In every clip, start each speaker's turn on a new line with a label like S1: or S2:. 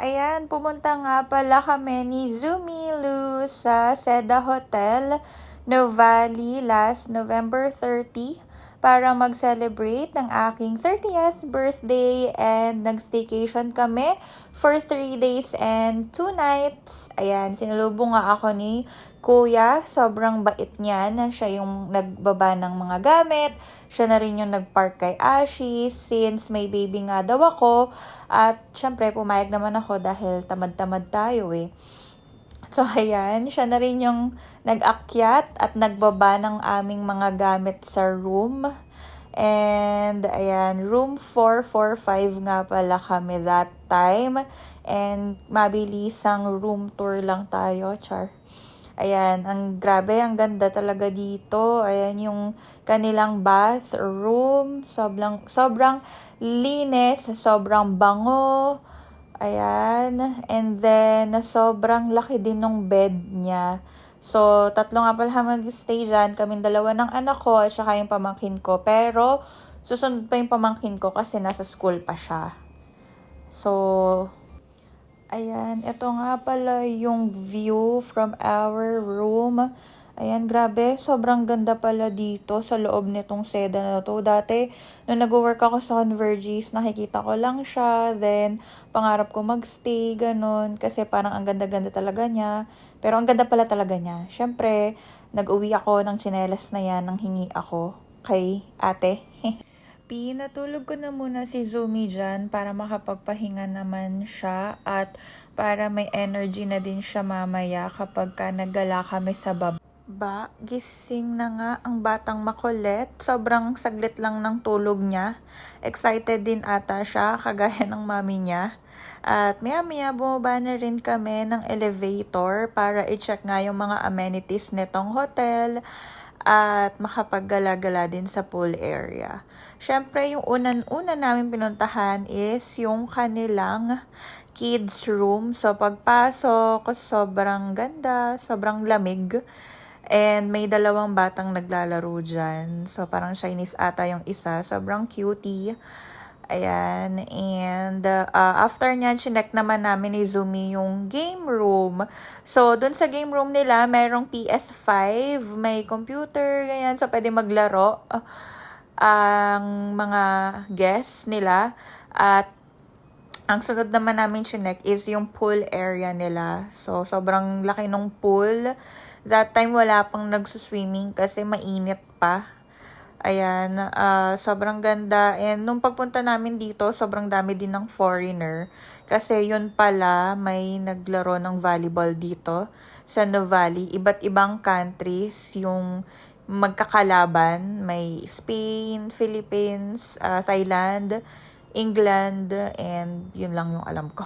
S1: Ayan, pumunta nga pala kami ni Zumilu sa Seda Hotel, Novali last November 30 para mag-celebrate ng aking 30th birthday and nag-staycation kami for 3 days and 2 nights. Ayan, sinalubong nga ako ni Kuya, sobrang bait niya na siya yung nagbaba ng mga gamit. Siya na rin yung nag-park kay Ashi since may baby nga daw ako. At syempre, pumayag naman ako dahil tamad-tamad tayo eh. So, ayan, siya na rin yung nag-akyat at nagbaba ng aming mga gamit sa room. And, ayan, room 445 nga pala kami that time. And, mabilisang room tour lang tayo, char. Ayan, grabe, ang ganda talaga dito. Ayan yung kanilang bathroom. Sobrang linis, sobrang bango. Ayan, and then sobrang laki din ng bed niya. So, tatlo nga pala mag-stay dyan. Kaming dalawa ng anak ko at saka yung pamangkin ko. Pero, susunod pa yung pamangkin ko kasi nasa school pa siya. So, ayan, ito nga pala yung view from our room. Ayan, grabe, sobrang ganda pala dito sa loob nitong Seda na to. Dati, nung nag-work ako sa Convergys, nakikita ko lang siya. Then, pangarap ko magstay, ganun. Kasi parang ang ganda-ganda talaga niya. Pero ang ganda pala talaga niya. Siyempre, nag-uwi ako ng tsinelas na yan, nang hingi ako kay ate. Pinatulog ko na muna si Zumi dyan para makapagpahinga naman siya at para may energy na din siya mamaya kapag naggala kami sa baba. Gising na nga ang batang makulit. Sobrang saglit lang ng tulog niya. Excited din ata siya, kagaya ng mami niya. At maya-maya bumaba na rin kami ng elevator para i-check nga yung mga amenities nitong hotel at makapaggala-gala din sa pool area. Syempre, yung una namin pinuntahan is yung kanilang kids room. So, pagpasok, sobrang ganda, sobrang lamig. And may dalawang batang naglalaro dyan. So, parang Chinese ata yung isa. Sobrang cutie. Ayan, and after nyan, chinek naman namin ni Zumi yung game room. So, dun sa game room nila, merong PS5, may computer, ganyan. So, pwede maglaro ang mga guests nila. At ang sunod naman namin chinek is yung pool area nila. So, sobrang laki ng pool. That time, wala pang nagsuswimming kasi mainit pa. Ayan, sobrang ganda. And nung pagpunta namin dito, sobrang dami din ng foreigner. Kasi yun pala, may naglaro ng volleyball dito sa Novali. Iba't ibang countries yung magkakalaban. May Spain, Philippines, Thailand, England, and yun lang yung alam ko.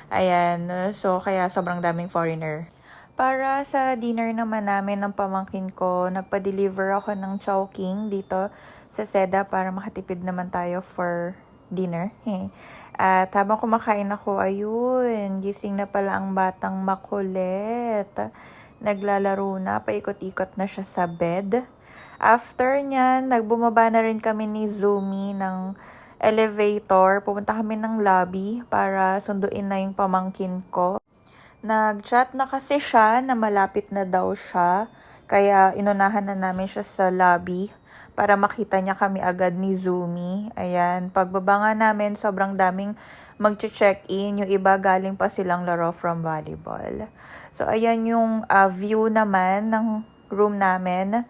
S1: Ayan, so kaya sobrang daming foreigner. Para sa dinner naman namin ng pamangkin ko, nagpa-deliver ako ng Chowking dito sa Seda para makatipid naman tayo for dinner. At habang kumakain ako, ayun, gising na pala ang batang makulit. Naglalaro na, paikot-ikot na siya sa bed. After nyan, nagbumaba na rin kami ni Zumi ng elevator. Pupunta kami ng lobby para sunduin na yung pamangkin ko. Nag-chat na kasi siya na malapit na daw siya. Kaya inunahan na namin siya sa lobby para makita niya kami agad ni Zumi. Ayan, pagbaba nga namin, sobrang daming mag-check-in. Yung iba galing pa silang laro from volleyball. So, ayan yung view naman ng room namin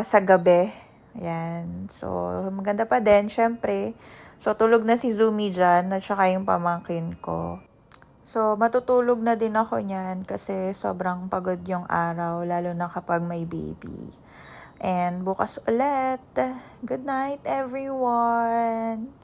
S1: sa gabi. Ayan. So, maganda pa din, syempre. So, tulog na si Zumi dyan at saka yung pamangkin ko. So, matutulog na din ako niyan kasi sobrang pagod yung araw, lalo na kapag may baby. And bukas ulit. Good night, everyone!